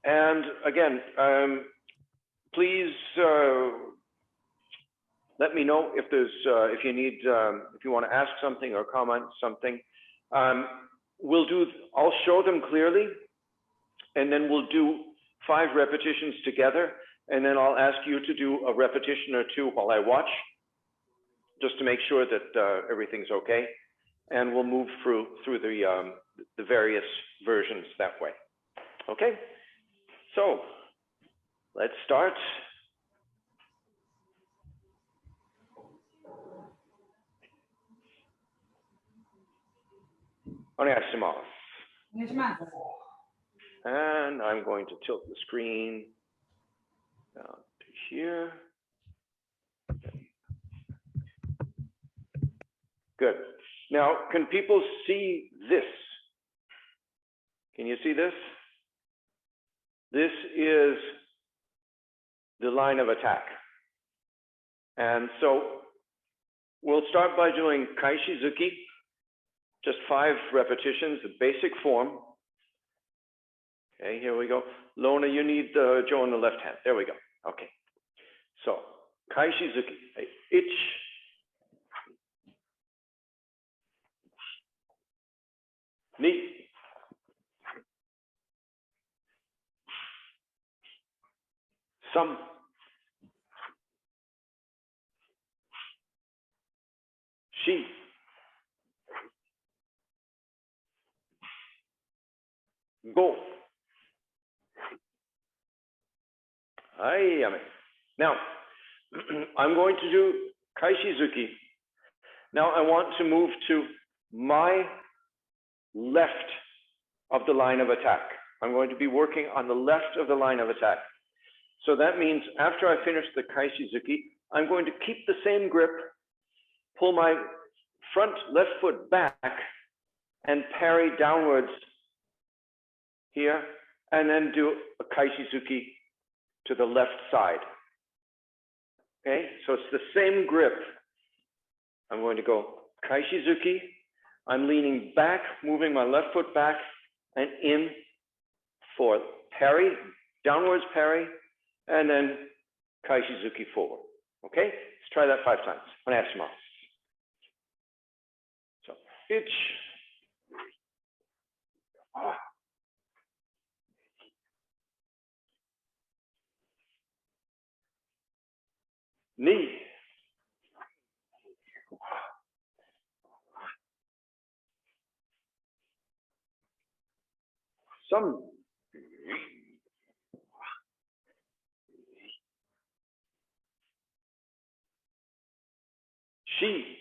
And again, please let me know if there's if you need if you want to ask something or comment something. I'll show them clearly, and then we'll do 5 repetitions together, and then I'll ask you to do a repetition or 2 while I watch, just to make sure that everything's okay, and we'll move through the various versions that way. Okay, so let's start. And I'm going to tilt the screen down to here. Good. Now, can people see this? Can you see this? This is the line of attack. And so we'll start by doing Kaishizuki, just 5 repetitions, the basic form. Okay, here we go. Lona, you need Joe on the left hand. There we go. Okay. So, Kaishizuki, ich, ni, sam, shi, go. Ayame. Now, I'm going to do Kaishizuki. Now I want to move to my left of the line of attack. I'm going to be working on the left of the line of attack. So that means after I finish the Kaishizuki, I'm going to keep the same grip, pull my front left foot back, and parry downwards here, and then do a Kaishizuki to the left side. Okay, so it's the same grip. I'm going to go Kaishizuki. I'm leaning back, moving my left foot back and in for parry, downwards parry, and then Kaishizuki forward. Okay, let's try that 5 times. So, ich, ni, sam, shi,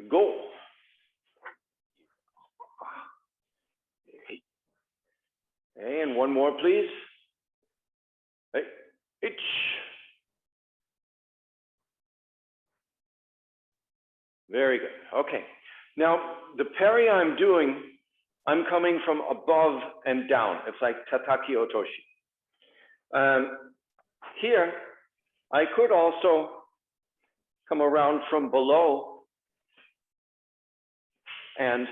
go. Okay, and one more, please. Hey, ich. Very good. Okay. Now, the parry I'm doing, I'm coming from above and down. It's like tataki otoshi. Here, I could also come around from below and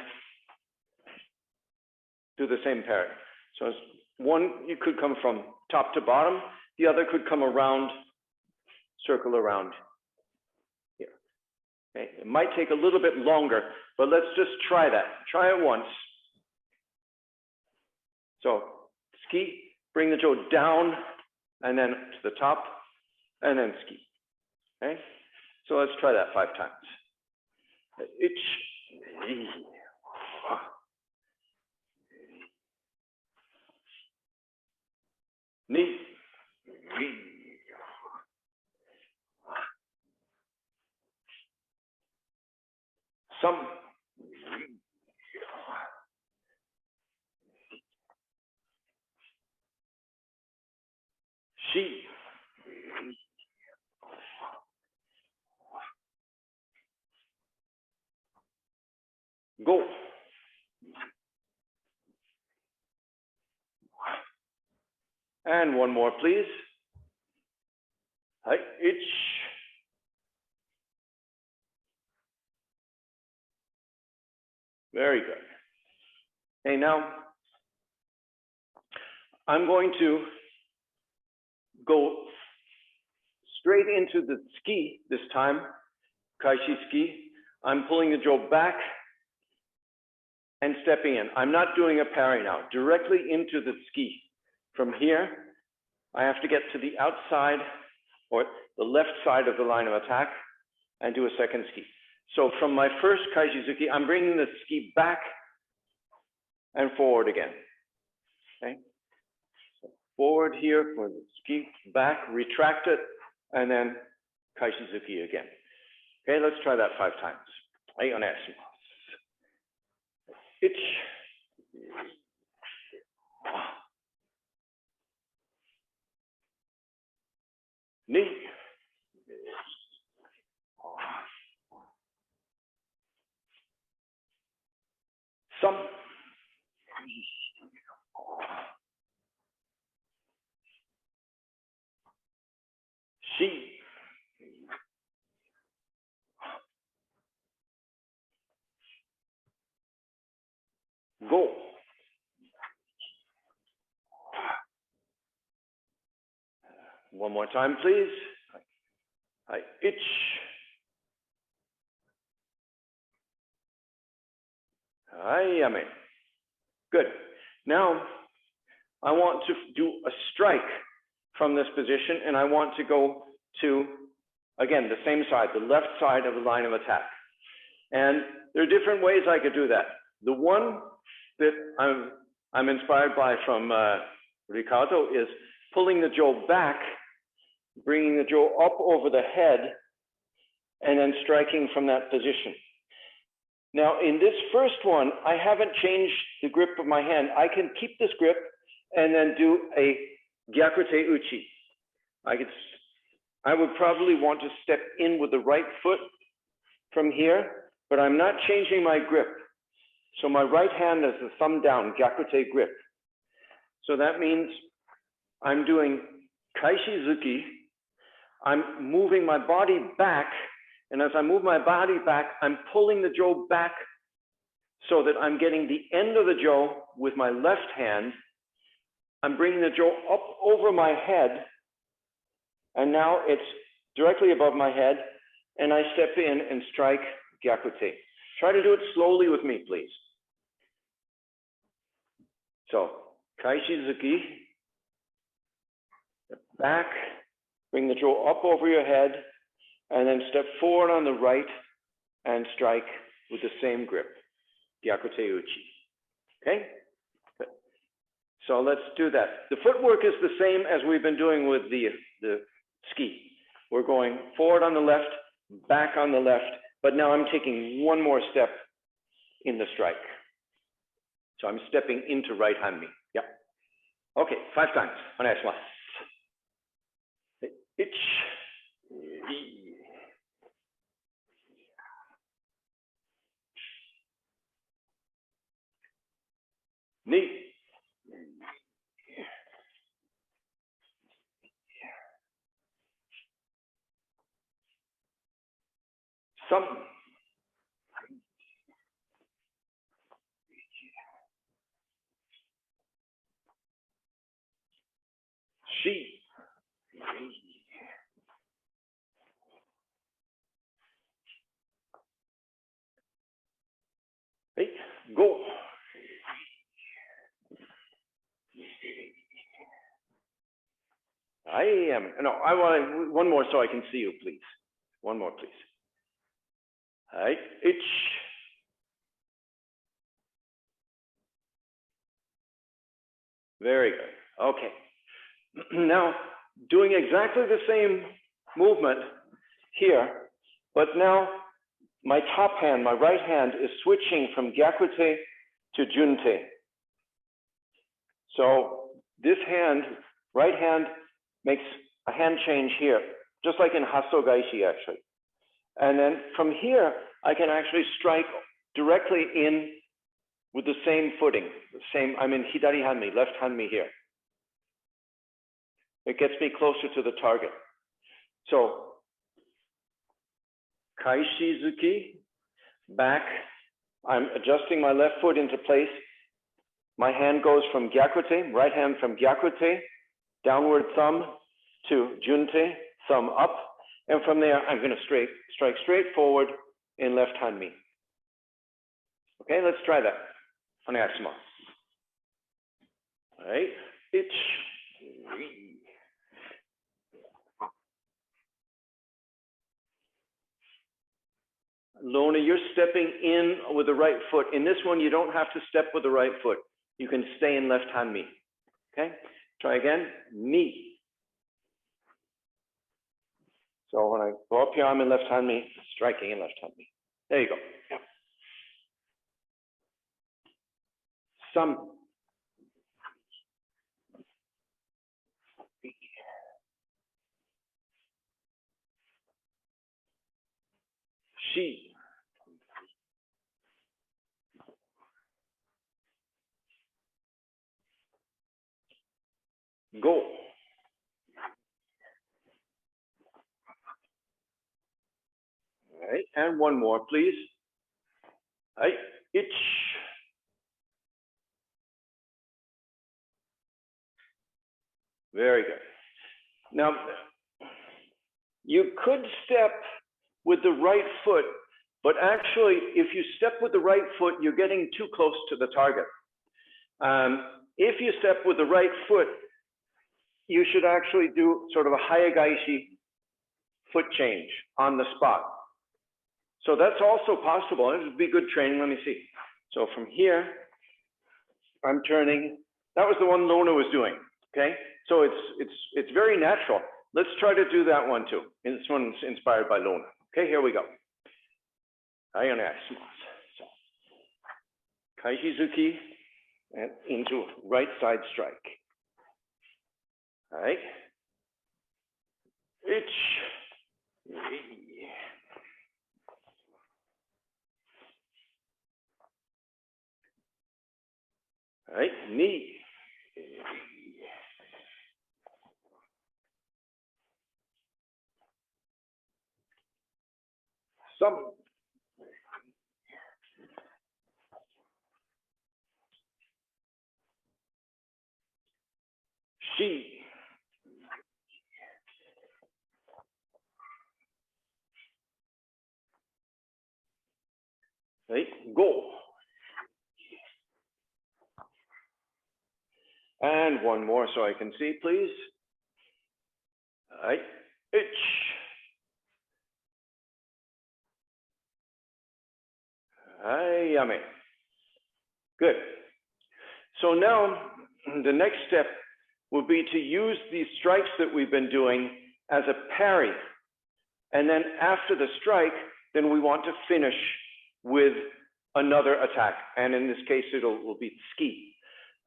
do the same parry. So one, you could come from top to bottom. The other could come around, circle around here. Okay. It might take a little bit longer, but let's just try that. Try it once. So ski, bring the toe down and then to the top and then ski. Okay. So let's try that 5 times. Ni, sam, shi, go. And one more, please. Hi, ich. Very good. Okay, now I'm going to go straight into the ski this time, Kaishi ski. I'm pulling the jo back and stepping in. I'm not doing a parry now, directly into the ski. From here, I have to get to the outside or the left side of the line of attack and do a second ski. So from my first Kaishizuki, I'm bringing the ski back and forward again. Okay, so forward here for the ski, back, retract it, and then Kaishizuki again. Okay, let's try that 5 times. Ich. Ni. Some. She. Go. One more time, please. I itch. I am in. Good. Now, I want to do a strike from this position, and I want to go to, again, the same side, the left side of the line of attack. And there are different ways I could do that. The one that I'm inspired by from Ricardo is pulling the jo back, bringing the jo up over the head, and then striking from that position. Now, in this first one, I haven't changed the grip of my hand. I can keep this grip and then do a gyakute uchi. I would probably want to step in with the right foot from here, but I'm not changing my grip. So my right hand is the thumb down, gyakute grip. So that means I'm doing Kaishizuki. I'm moving my body back, and as I move my body back, I'm pulling the jo back so that I'm getting the end of the jo with my left hand. I'm bringing the jo up over my head, and now it's directly above my head, and I step in and strike gyakute. Try to do it slowly with me, please. So, Kaishizuki, back, bring the jo up over your head, and then step forward on the right and strike with the same grip, gyakute uchi. Okay? Good. So let's do that. The footwork is the same as we've been doing with the ski. We're going forward on the left, back on the left, but now I'm taking one more step in the strike. So I'm stepping into right hand me. Yeah. Okay, 5 times. Onegaishimasu. Ich. Ni. Some. She. Hey, go. I am. No, I want one more so I can see you, please. One more, please. Right. Itch. Very good. Okay. Now, doing exactly the same movement here, but now my top hand, my right hand, is switching from gyakute to junte. So this hand, right hand, makes a hand change here, just like in Hassogaishi, actually. And then from here, I can actually strike directly in with the same footing, the same, I'm in hidari hand me, left hand me here. It gets me closer to the target. So, Kaishizuki, back I'm adjusting my left foot into place. My hand goes from gyakute, right hand from gyakute, downward thumb to junte, thumb up. And from there, I'm going to strike straight forward in left hand mi. Okay, let's try that. Onegaishimasu. All right. Lona, you're stepping in with the right foot. In this one, you don't have to step with the right foot. You can stay in left hand mi. Okay, try again. Ni. So when I go up here, I'm in left hand mi, striking in left hand mi. There you go. Yeah. Some. She. Go. All right, and one more, please. All right, itch. Very good. Now, you could step with the right foot, but actually, if you step with the right foot, you're getting too close to the target. If you step with the right foot, you should actually do sort of a Hassogaishi foot change on the spot. So that's also possible. It would be good training. Let me see. So from here, I'm turning. That was the one Lona was doing. Okay. So it's very natural. Let's try to do that one too. And this one's inspired by Lona. Okay, here we go. So, Kaishizuki and into right side strike. All right. All right, knee. Some. She. Right, go. And one more so I can see, please. All right, itch. Yummy. Good. So now the next step will be to use these strikes that we've been doing as a parry. And then after the strike, then we want to finish with another attack. And in this case, it will be ski.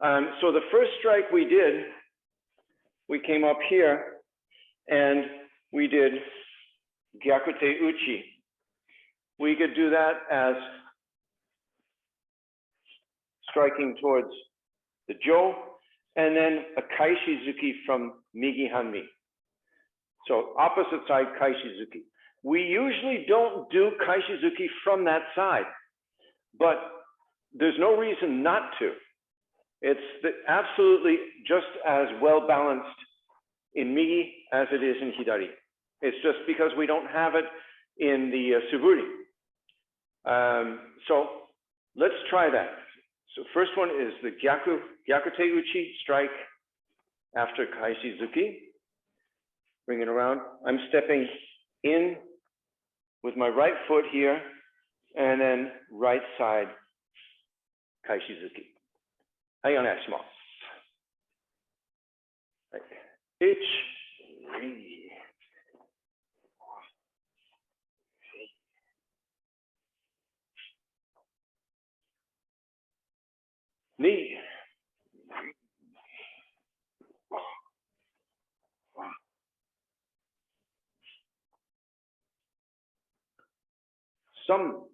So the first strike we did, we came up here and we did gyakute uchi. We could do that as striking towards the jo, and then a kaishizuki from migi hanmi. So opposite side kaishizuki. We usually don't do kaishizuki from that side, but there's no reason not to. It's absolutely just as well balanced in migi as it is in hidari. It's just because we don't have it in the suburi. So let's try that. So first one is the gyakute uchi strike after kaishizuki. Bring it around. I'm stepping in with my right foot here, and then right side kaishizuki. Right. Itch. Knee. Some.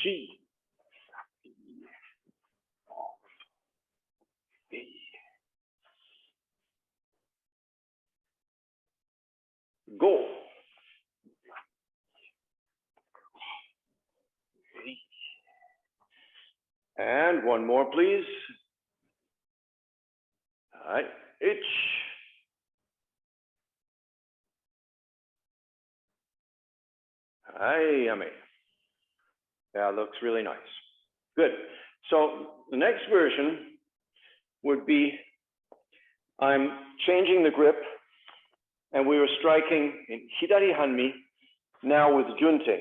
She. Go. And one more, please. All right, itch. Hi, yummy. That looks really nice. Good. So the next version would be, I'm changing the grip, and we were striking in Hidari Hanmi, now with Junte,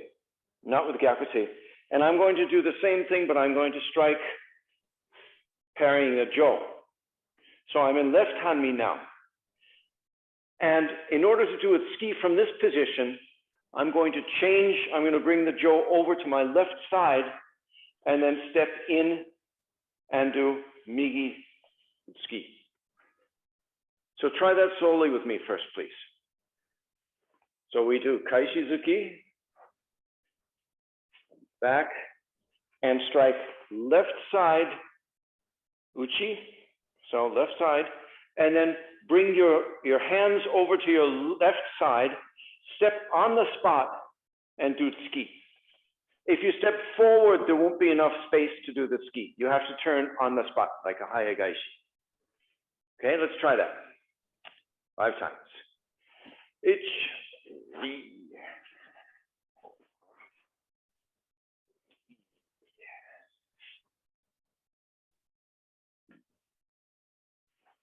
not with Gyakute. And I'm going to do the same thing, but I'm going to strike parrying a Jo. So I'm in left Hanmi now. And in order to do a ski from this position, I'm going to change, I'm going to bring the Jo over to my left side and then step in and do Migi ski. So try that slowly with me first, please. So we do Kaishizuki, back, and strike left side, Uchi, so left side, and then bring your hands over to your left side, step on the spot, and do ski. If you step forward, there won't be enough space to do the ski. You have to turn on the spot, like a Hassogaishi. Okay, let's try that. 5 times. Ich, ri.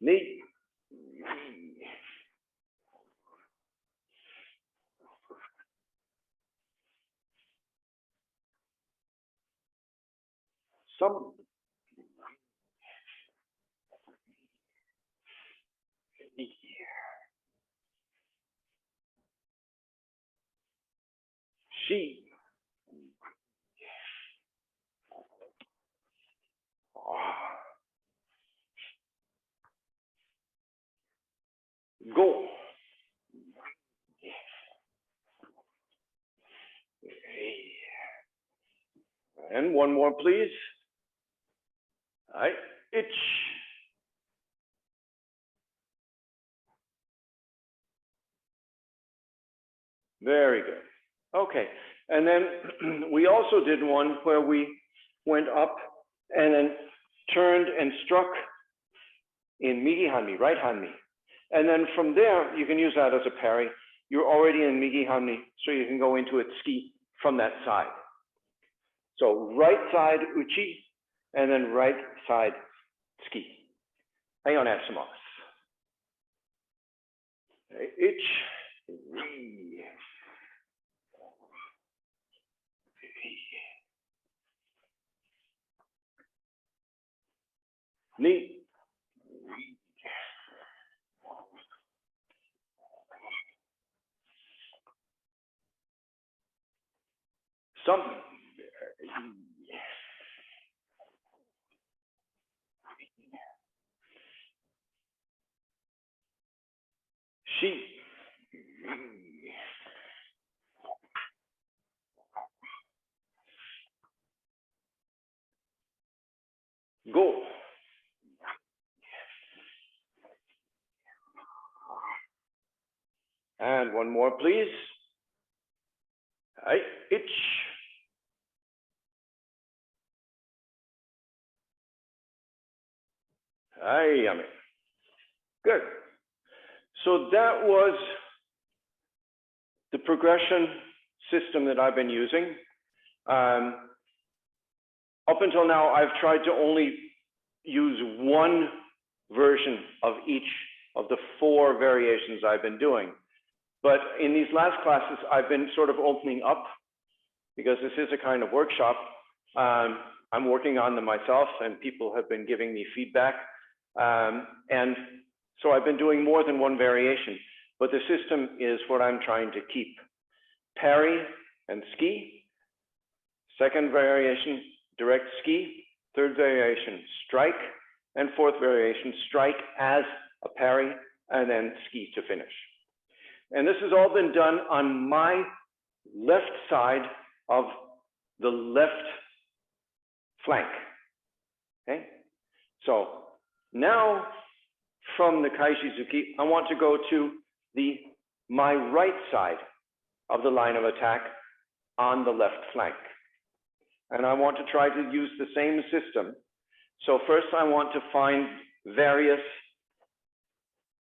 Ni. Some. She. Go. And one more, please. All right, itch. Very good. Okay, and then we also did one where we went up and then turned and struck in Migi Hanmi, right Hanmi. And then from there, you can use that as a parry. You're already in Migi Hanmi, so you can go into a tsuki from that side. So right side uchi, and then right side tsuki. Hang on, Asimas. Ich, ri. Ni. Some. She. Go. And one more, please. Right, itch. Hi, yummy. Good. So that was the progression system that I've been using. Up until now, I've tried to only use one version of each of the 4 variations I've been doing. But in these last classes, I've been sort of opening up because this is a kind of workshop. I'm working on them myself and people have been giving me feedback. And so I've been doing more than one variation, but the system is what I'm trying to keep. Parry and ski. Second variation, direct ski. Third variation, strike. And fourth variation, strike as a parry and then ski to finish. And this has all been done on my left side of the left flank. Okay? So now from the Kaishizuki, I want to go to the my right side of the line of attack on the left flank. And I want to try to use the same system. So first I want to find various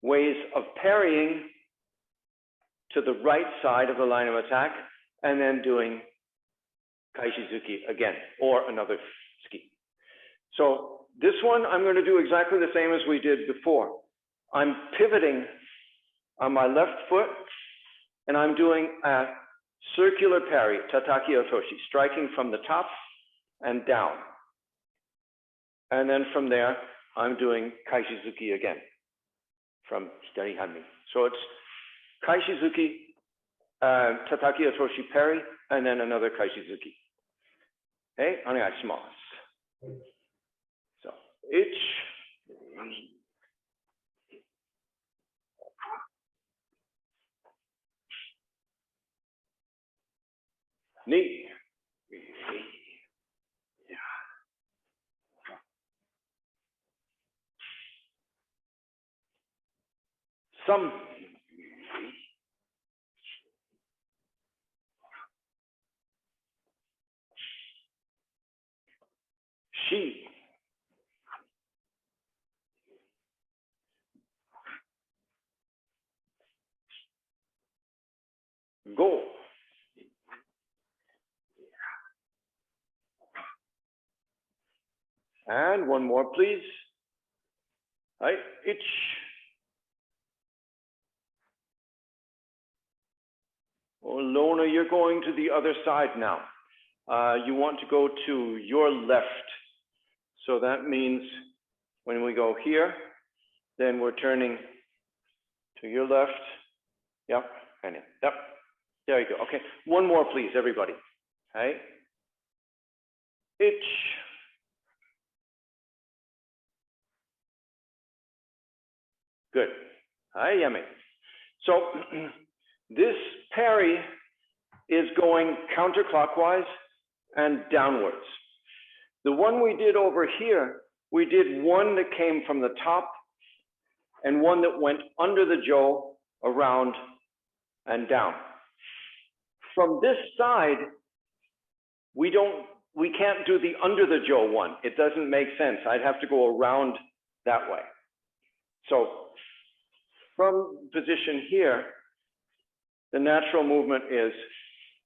ways of parrying to the right side of the line of attack, and then doing Kaishizuki again, or another ski. So this one, I'm going to do exactly the same as we did before. I'm pivoting on my left foot, and I'm doing a circular parry, tataki otoshi, striking from the top and down. And then from there, I'm doing Kaishizuki again, from hitari hanmi. So it's Kaishizuki, tataki otoshi parry, and then another Kaishizuki. Okay, onegai shimasu. So, knee. Some. She. Go. And one more, please. Right, itch. Oh, Lona, you're going to the other side now. You want to go to your left. So that means when we go here, then we're turning to your left. Yep, and yep. There you go. Okay, one more, please, everybody. Okay. Itch. Good. Hi, yummy. So this parry is going counterclockwise and downwards. The one we did over here, we did one that came from the top and one that went under the jo, around and down. From this side, we can't do the under the jo one. It doesn't make sense. I'd have to go around that way. So from position here, the natural movement is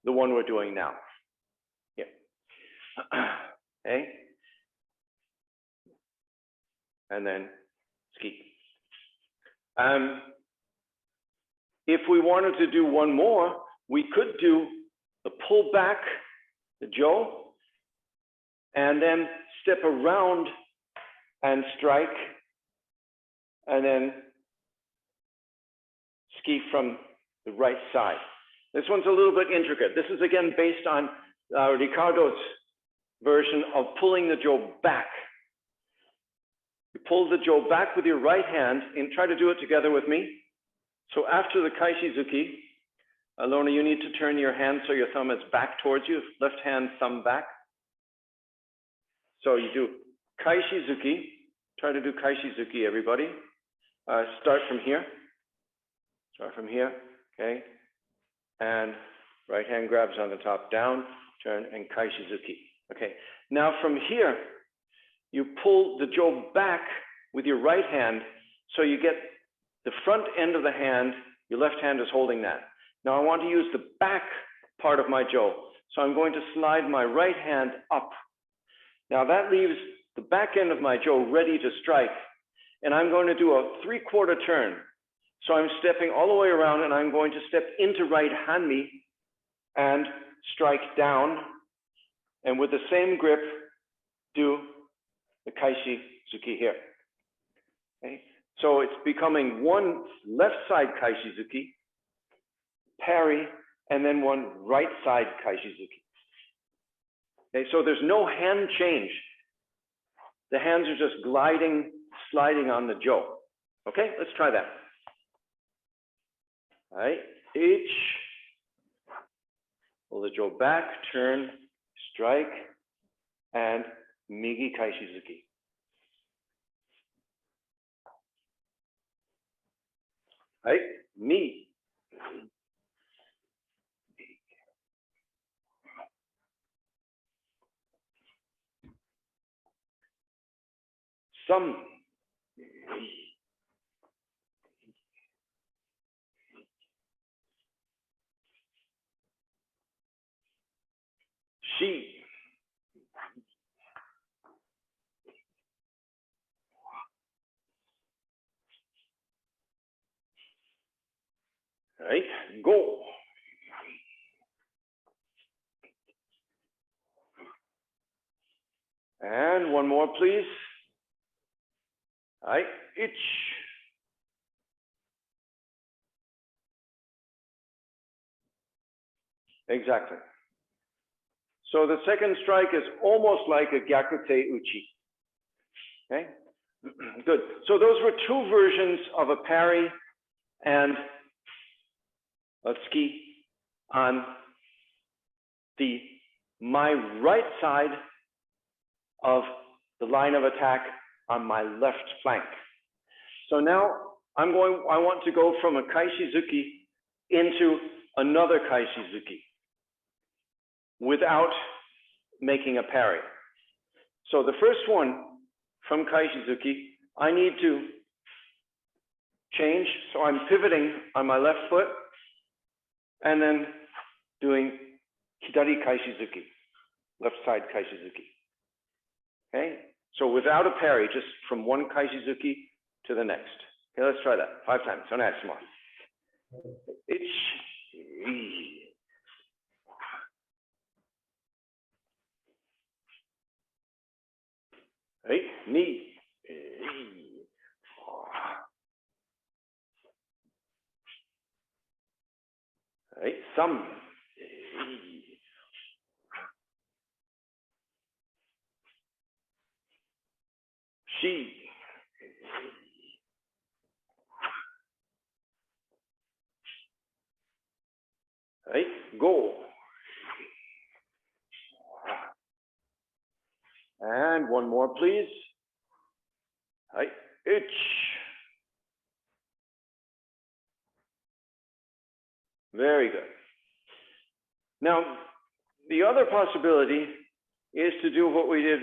the one we're doing now. Yeah. Okay. And then ski. If we wanted to do one more, we could do the pull back, the jo, and then step around and strike, and then ski from the right side. This one's a little bit intricate. This is again based on Ricardo's version of pulling the jo back. You pull the jo back with your right hand and try to do it together with me. So after the Kaishizuki, Lona, you need to turn your hand so your thumb is back towards you, left hand, thumb back. So you do Kaishizuki. Try to do Kaishizuki, everybody. Start from here. Start from here, okay? And right hand grabs on the top, down, turn, and Kaishizuki. Okay, now from here, you pull the jo back with your right hand, so you get the front end of the hand, your left hand is holding that. Now I want to use the back part of my jo, so I'm going to slide my right hand up. Now that leaves the back end of my jo ready to strike, and I'm going to do a 3/4 turn. So I'm stepping all the way around, and I'm going to step into right hanmi and strike down, and with the same grip, do the Kaishizuki here. Okay? So it's becoming one left side Kaishizuki, parry, and then one right side Kaishizuki. Okay, so there's no hand change. The hands are just gliding, sliding on the jo. Okay, let's try that. All right, H, pull the jo back, turn, strike, and Migi Kaishizuki. Right, Mi, Some. She. Right, go. And one more, please. Right, itch. Exactly. So the second strike is almost like a gyakute uchi. Okay, good. So those were two versions of a parry and a tsuki on my right side of the line of attack on my left flank. So now I want to go from a kaishizuki into another kaishizuki without making a parry. So the first one from kaishizuki, I need to change. So I'm pivoting on my left foot and then doing hidari kaishizuki, left side kaishizuki. Okay, so without a parry, just from one kaishizuki to the next. Okay, let's try that 5 times. Right, knee. Right, some. She. Right, go. And one more, please. Right, itch. Very good. Now, the other possibility is to do what we did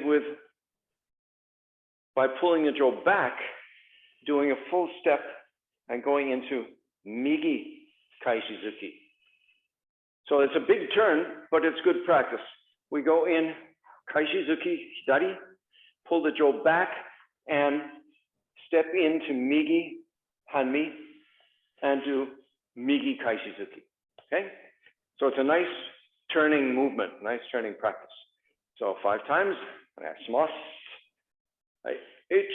by pulling the jaw back, doing a full step and going into Migi Kaishizuki. So it's a big turn, but it's good practice. We go in Kaishizuki Hidari, pull the jaw back and step into Migi Hanmi and do Migi Kaishizuki. Okay? So it's a nice turning movement, nice turning practice. So 5 times. Smash. Right. Itch.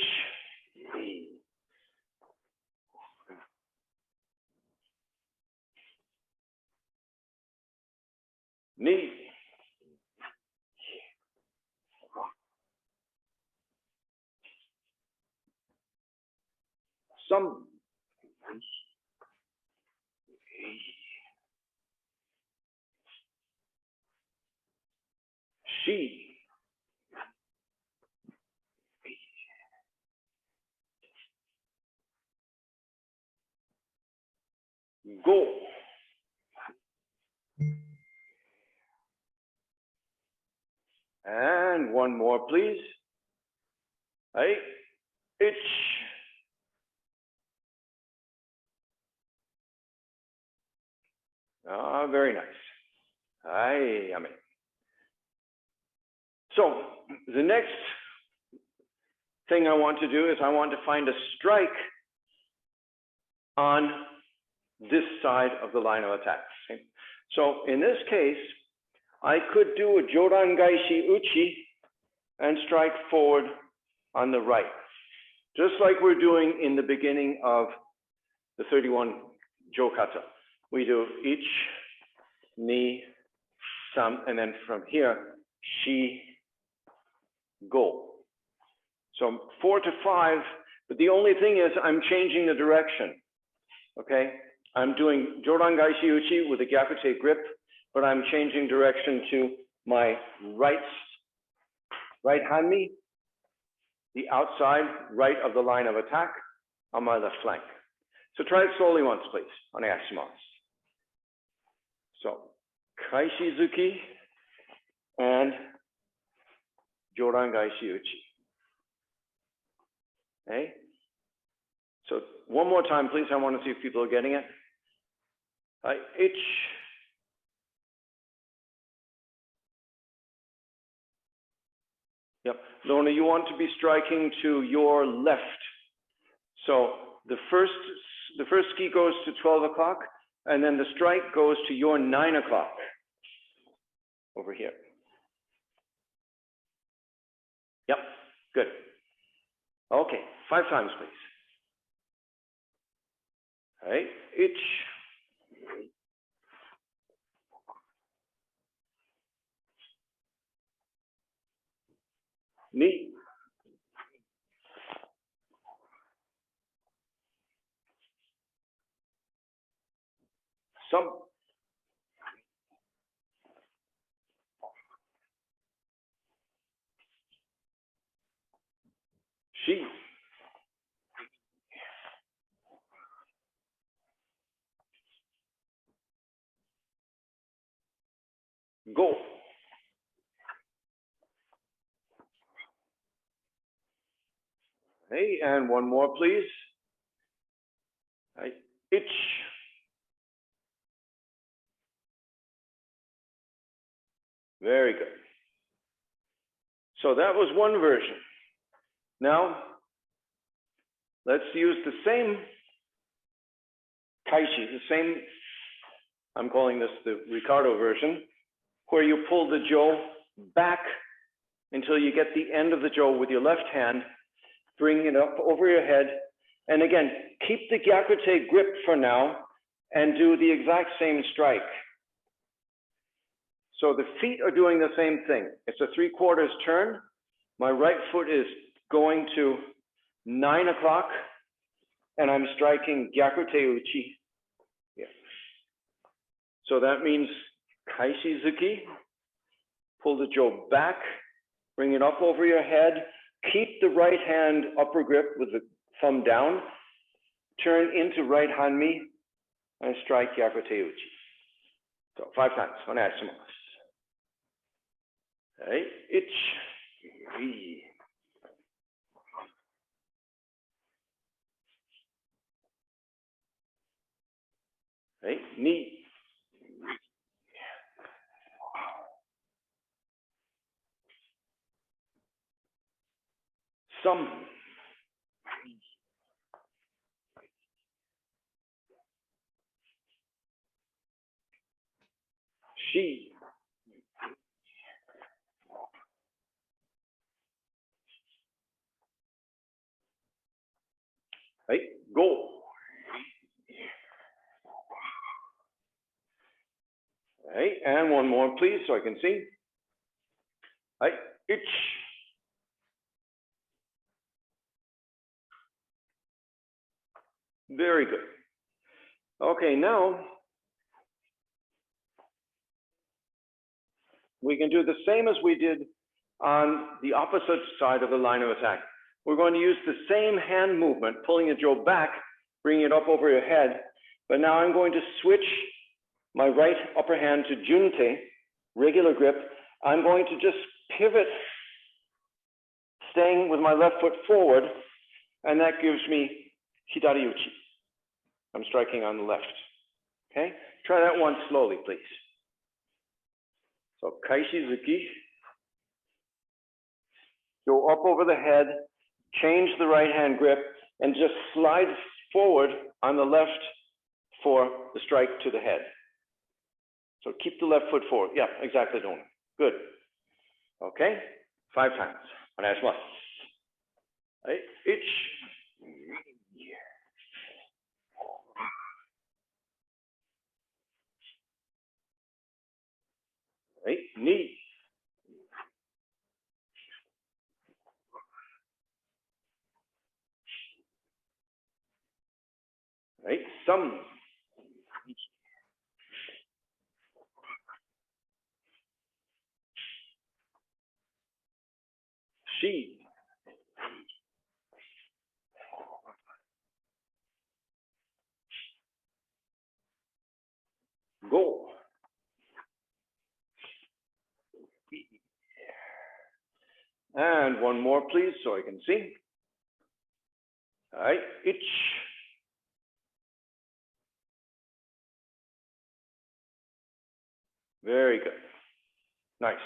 Knee. Some. She. Go. And one more, please. Right. Itch. Ah, very nice. Aye, yummy. So the next thing I want to do is I want to find a strike on this side of the line of attack. Okay? So in this case, I could do a Jorangaishi Uchi and strike forward on the right, just like we're doing in the beginning of the 31 Jokata. We do each, ni, some, and then from here, shi, go. So 4 to 5, but the only thing is I'm changing the direction, okay? I'm doing Jorangaishi Uchi with a Gyakute grip, but I'm changing direction to my right hanmi, the outside right of the line of attack on my left flank. So try it slowly once, please. Onegaishimasu. So, Kaishizuki and Jorangaishi Uchi. Okay? So, one more time, please. I want to see if people are getting it. Ich. Yep. Lorna, you want to be striking to your left. So the first ski goes to 12 o'clock, and then the strike goes to your 9 o'clock over here. Yep, good. Okay, 5 times, please. All right, ich. Ni. Some. She. Go. Hey, and one more, please. Right. Ich. Very good. So that was one version. Now, let's use the same Kaishi, the same, I'm calling this the Ricardo version, where you pull the jo back until you get the end of the jo with your left hand, bring it up over your head, and again, keep the Gyakute grip for now, and do the exact same strike. So the feet are doing the same thing. It's a 3/4 turn. My right foot is going to 9 o'clock, and I'm striking Gyakute Uchi. Yeah. So that means Kaishizuki, pull the jo back, bring it up over your head, keep the right hand upper grip with the thumb down, turn into right hanmi, and strike Gyakute Uchi. So 5 times. Onegaishimasu. Right, ich. Right, ni. Some. She. Right, go. Right, and one more, please, so I can see. Right, ich. Very good. Okay, now we can do the same as we did on the opposite side of the line of attack. We're going to use the same hand movement, pulling the jo back, bringing it up over your head. But now I'm going to switch my right upper hand to junte, regular grip. I'm going to just pivot, staying with my left foot forward, and that gives me hidari uchi. I'm striking on the left. Okay? Try that one slowly, please. So Kaishizuki, go up over the head, change the right hand grip, and just slide forward on the left for the strike to the head. So keep the left foot forward. Yeah, exactly, Dona. Good. Okay, 5 times. Onegaishimasu. Right, ich. Right, ni. Right, some. She. Go. And one more, please, so I can see. All right, ich. Very good. Nice.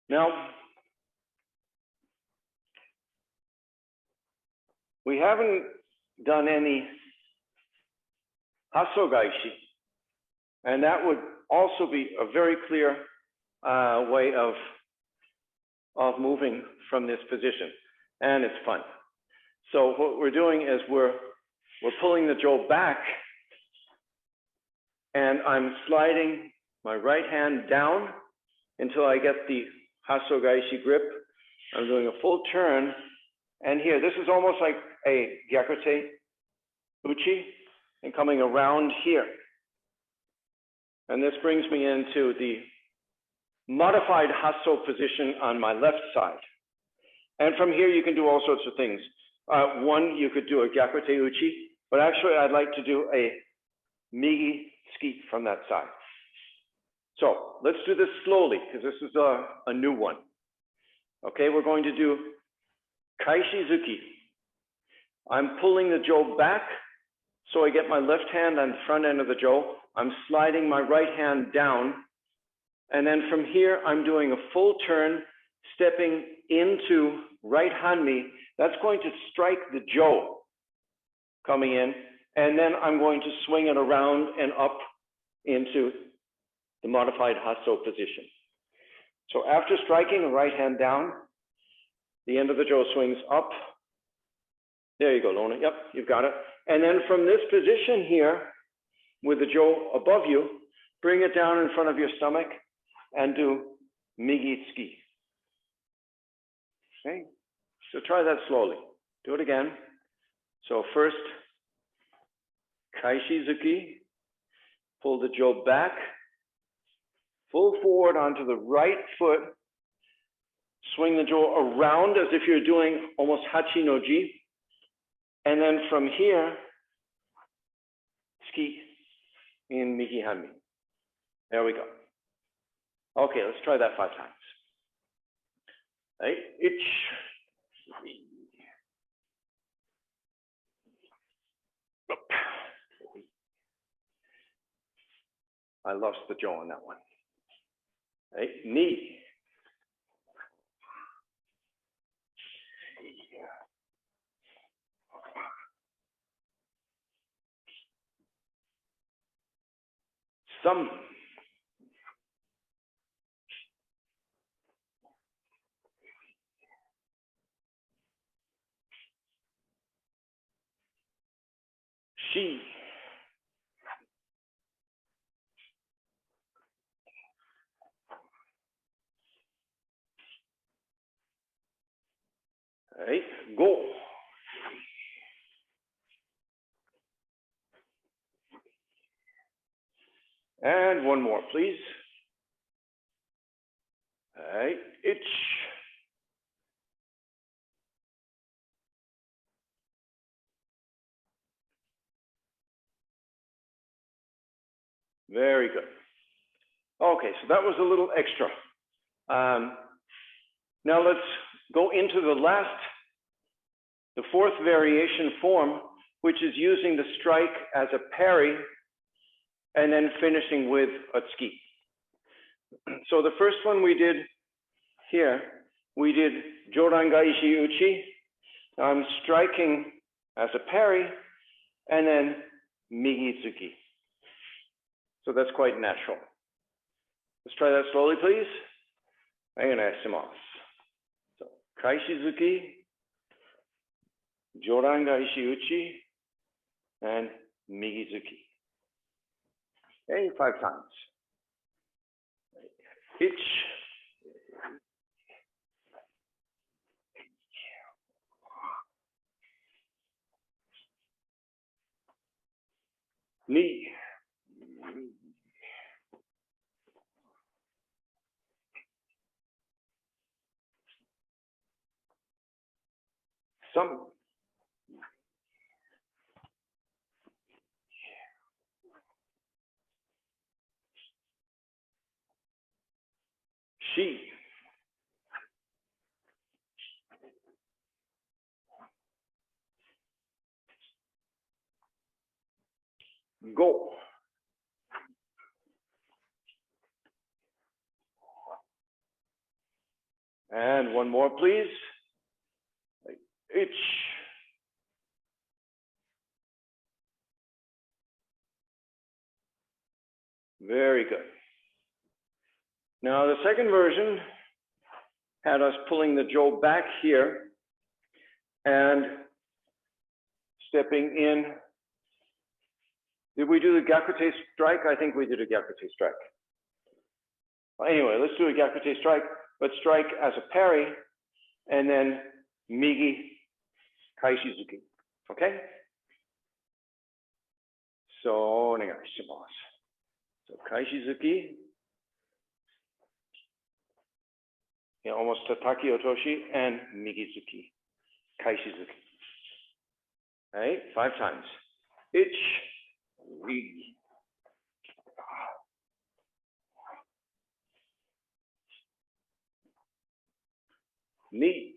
Now, we haven't done any Hassogaishi, and that would also be a very clear way of moving from this position, and it's fun. So what we're doing is we're pulling the jo back, and I'm sliding my right hand down until I get the Hassogaishi grip. I'm doing a full turn, and here, this is almost like a Gyakute Uchi, and coming around here. And this brings me into the modified Hasso position on my left side. And from here, you can do all sorts of things. One, you could do a Gyakute Uchi, but actually I'd like to do a Migi Ski from that side. So let's do this slowly, because this is a new one. Okay, we're going to do Kaishizuki. I'm pulling the jo back, so I get my left hand on the front end of the jo. I'm sliding my right hand down, and then from here, I'm doing a full turn, stepping into right hanmi. That's going to strike the jo coming in, and then I'm going to swing it around and up into the modified Hasso position. So after striking the right hand down, the end of the jo swings up. There you go, Lona. Yep, you've got it. And then from this position here, with the jo above you, bring it down in front of your stomach and do Migi Tsuki. Okay, so try that slowly. Do it again. So first, Kaishizuki, pull the jo back, full forward onto the right foot, swing the jo around as if you're doing almost Hachi no Ji, and then from here, ski in Migi Hanmi. There we go. Okay, let's try that 5 times. Right, ich. I lost the jo on that one. Right, knee. Some. She. Right, go. And one more, please. All right, ich. Very good. Okay, so that was a little extra. Now let's go into the fourth variation form, which is using the strike as a parry and then finishing with a tsuki. So the first one we did here, we did Jorangaishi Uchi. I'm striking as a parry and then Migi Tsuki. So that's quite natural. Let's try that slowly, please. So, Kaishizuki, Jorangaishi Uchi, and Migizuki. Okay, 5 times. Ich. Ni. Some. She. go. And one more, please. Ich. Very good. Now, the second version had us pulling the jo back here and stepping in. Did we do the Gyakute strike? I think we did a Gyakute strike. Well, anyway, let's do a Gyakute strike, but strike as a parry, and then Migi Kaishizuki. Okay? So, onegaishimasu. So, Kaishizuki. Yeah, almost Tataki Otoshi and Migizuki. Kaishizuki. All right, 5 times. Ich, ri. Ni.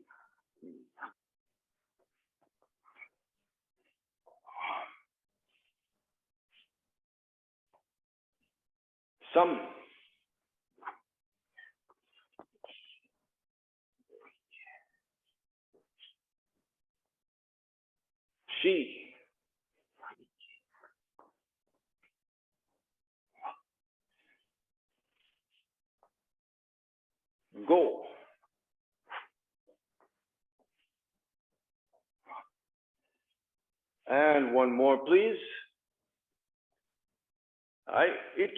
Some. She. Go. And one more, please. I ich.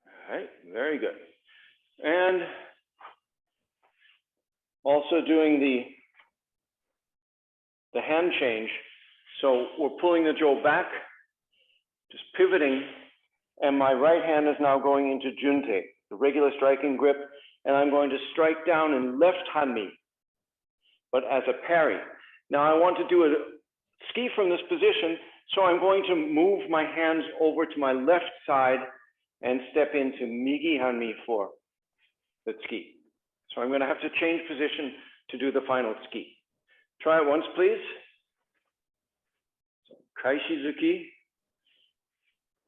All right, very good. And also doing the hand change. So we're pulling the jo back, just pivoting, and my right hand is now going into junte, the regular striking grip, and I'm going to strike down in left hanmi, but as a parry. Now I want to do a ski from this position, so I'm going to move my hands over to my left side and step into migi hanmi for the ski. So I'm going to have to change position to do the final ski. Try it once, please. So, Kaishizuki,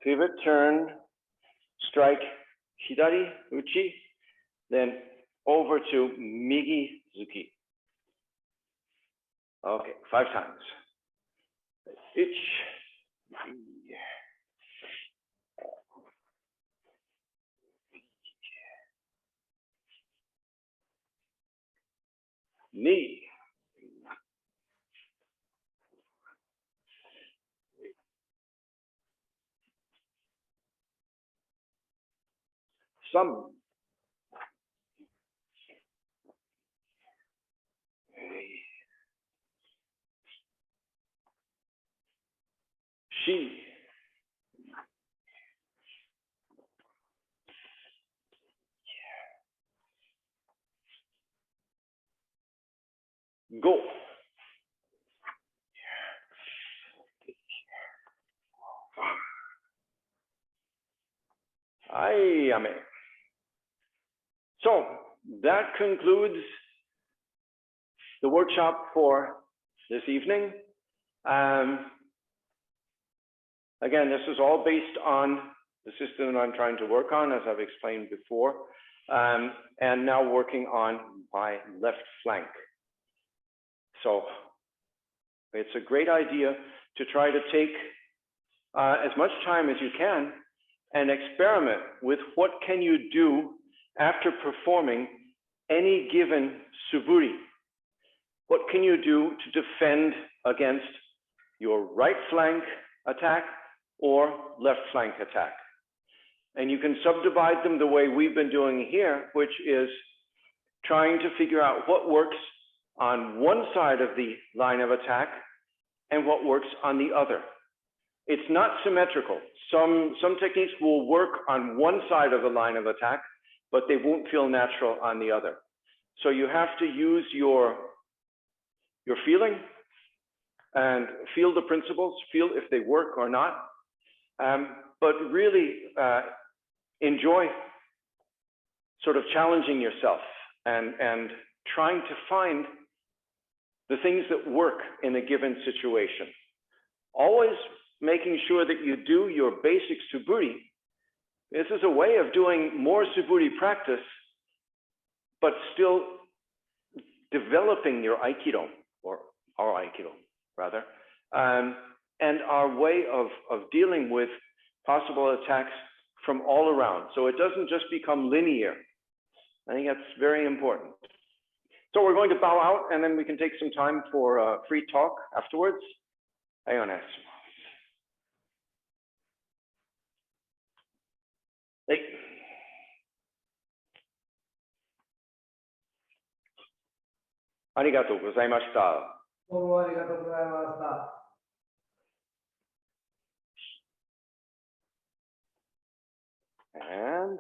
pivot, turn, strike, hidari, uchi, then over to Migizuki. Okay, 5 times. Ich, ni, some, she, go. Ayame. So that concludes the workshop for this evening. Again, this is all based on the system that I'm trying to work on, as I've explained before, and now working on my left flank. So it's a great idea to try to take as much time as you can and experiment with what can you do after performing any given suburi. What can you do to defend against your right flank attack or left flank attack? And you can subdivide them the way we've been doing here, which is trying to figure out what works on one side of the line of attack and what works on the other. It's not symmetrical. Some techniques will work on one side of the line of attack, but they won't feel natural on the other. So you have to use your feeling and feel the principles, feel if they work or not, but really enjoy sort of challenging yourself and trying to find the things that work in a given situation. Always making sure that you do your basic suburi. This is a way of doing more suburi practice, but still developing your Aikido, or our Aikido, rather, and our way of dealing with possible attacks from all around. So it doesn't just become linear. I think that's very important. So we're going to bow out, and then we can take some time for free talk afterwards. Ayones. Hey. Arigatou gozaimashita. And